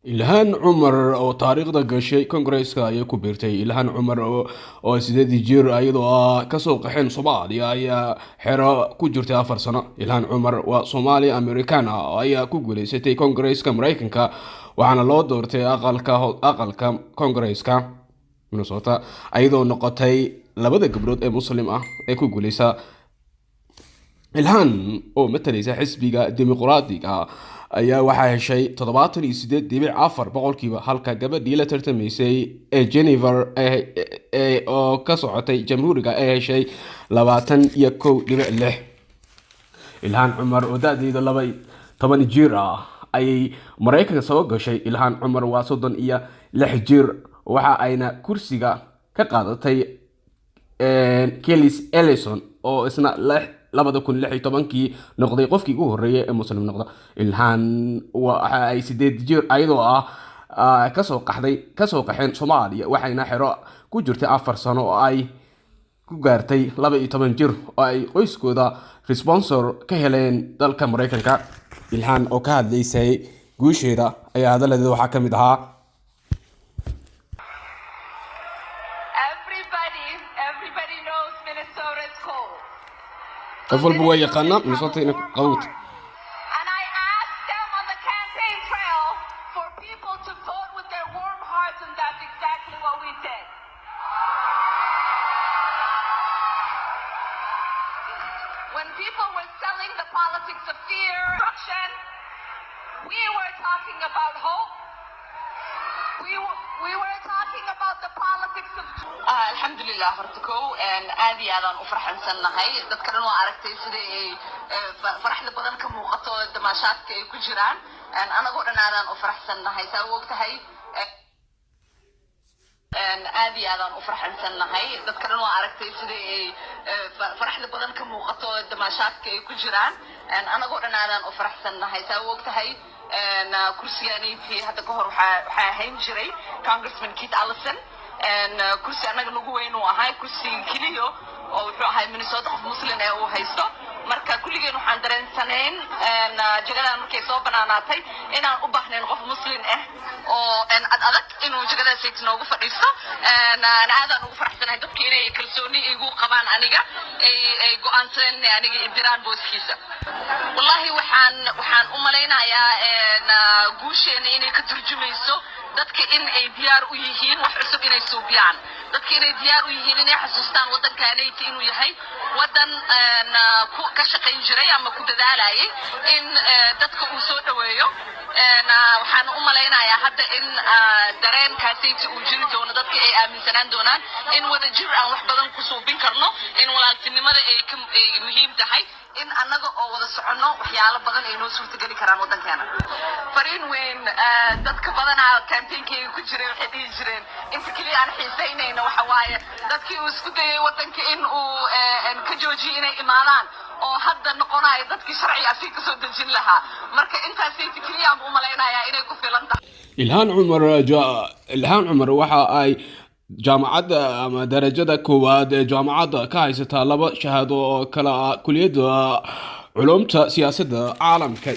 ilhaan cumar oo taariikhda gashay kongareeska ayay ku biirtay. ilhaan cumar oo 8 jir iyadoo kasoo qaxeen Soomaaliya ayaa xero ku jirtay 4 sano. ilhaan cumar waa Soomaali American ah ayaa ku guuleysatay kongareeska Mareykanka waxaana loo doortay aqalka kongareeska Minnesota iyadoo noqotay labada gabdhood ee muslim ah ee ku guuleysa. ilhaan oo matalaysa xisbiga dimuqraadiga ayaa waxaa heshay 78.4 boqolkiiba halka gabadhii la tartamaysay ee Jennifer oo ka socotay jamhuuriga ay heshay 21.6. ilhaan cumar oo da'deedu 12 jir ah ayay Mareykanka soo gashay. ilhaan cumar waa 36 jir waxa ayna kursiga ka qaadatay Kelis Ellison oo isna 2016 noqday qofkii ugu horeeyay ee muslim noqda. ilhaan waxa ay 8 jir iyadoo kasoo qaxeen Soomaaliya waxayna xero ku jirtay 4 sano oo ay ku gaartay 12 jir oo ay qoyskooda sponsor ka heleen dalka Mareykanka. ilhaan oo ka hadlaysay guusheeda ayaa hadaladeeda waxaa ka mid ahaa Everybody knows Minnesota is cold. qof walba waa yaqaana Minnesota inay qawt. And I asked them on the campaign trail for people to vote with their warm hearts, and that's exactly what we did. When people were selling the politics of fear, destruction, we were talking about hope. We were talking about the politics of alhamdulillah hortako aad iyo aad aan u farxansanahay dadka dhan waa aragtay sida ay farxad badan ka muuqato damaashaadka ay ku jiraan anagoo dhan aad aan u farxsanahay saa wogtahay aad iyo aad aan u farxansanahay dadka dhan waa aragtay sida ay farxad badan ka muuqato damaashaadka ay ku jiraan anagoo dhan aad aan u farxsanahay saa wogtahay kursigaanaytii hadda ka hor waxaa ahayn jiray Congressman Keith Ellison kursi anaga nagu weyn uu ahaa kursi keliya oo wuxuu ahaa Minnesota qof muslim ee uu haysto marka kulligeen waxaan dareensanayn jagadan markay soo banaanaatay inaan u baahnayn qof muslim ah oo adag inuu jagada sayt noogu fadhiisto aadaan ugu faraxsanahay dadka inay kalsooni igu qabaan aniga ay go'aansan aniga idiraan booskiisa wallahi waxaan u maleynayaa guusheena inay ka turjumayso dadka in ay diyaar u yihiin wax cusub inay suubiyaan dadka inay diyaar u yihiin inay xasuustaan wadankaanayti inuu yahay wadan ka shaqayn jiray ama ku dadaalayay in dadka uu soo dhaweeyo waxaan u maleynayaa hadda in dareenkaasaytii uu jiri doono dadka ay aaminsanaan doonaan in wada jir aan wax badan ku suubin karno in walaaltinimada ay muhiim tahay in annaga oo wada soconno waxyaalo badan ay noo suurtageli karaan wadankeena fariin weyn dadka badanaa campaignkeega ku jiray waxay dhihi jireen inta keliya aan xiisaynayna waxa waaye dadkii uu isku dayay wadanka in uu ka joojiyo inay imaadaan oo hadda noqonayo dadkii sharci asii kasoo dejin lahaa marka intaasay keliya aan u malaynayaa inay ku filan tahay. ilhaan cumar waxa ay jaamacadda ama darajada koowaad ee jaamacadda ka haysataa 2 shahaado oo kala kuliyadda culumta siyaasadda caalamka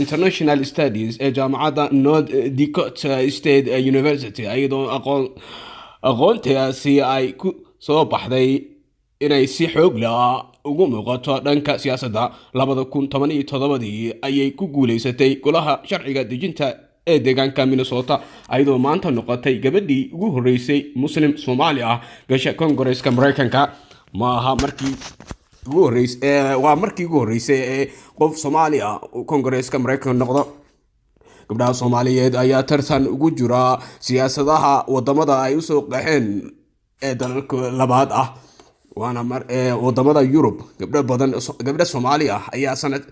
international studies ee jaamacadda North Dakota State University iyadoo aqoontaasi ay ku soo baxday inay si xoog leh ugu muuqato dhanka siyaasadda. 2017 ayay ku guuleysatay golaha sharciga dejinta ee deegaanka Minnesota iyadoo maanta noqotay gabadhii ugu horeysay muslim Soomaali ah gasha kongareeska Mareykanka. maaha markii ugu horeysay ee qof Soomaali ah kongareeska Mareykanka noqdo. gabdhaha Soomaaliyeed ayaa tartan ugu jira siyaasadaha wadamada ay usoo qaxeen ee dalalka labaad ah waana wadamada Yurub. gabdha Soomaali ah ayaa sanad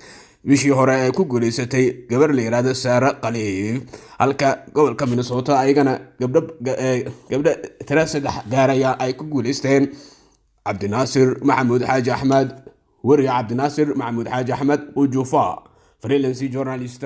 bishii hore ay ku guuleysatay gabar la yiraahdo Sara Khaliif halka gobolka Minnesota ayagana gabdha saddex gaaraya ay ku guuleysteen Cabdinaasir Maxamuud Xaaji Axmed wariye Cabdinaasir Maxamuud Xaaji Axmed ujufa freelance journalist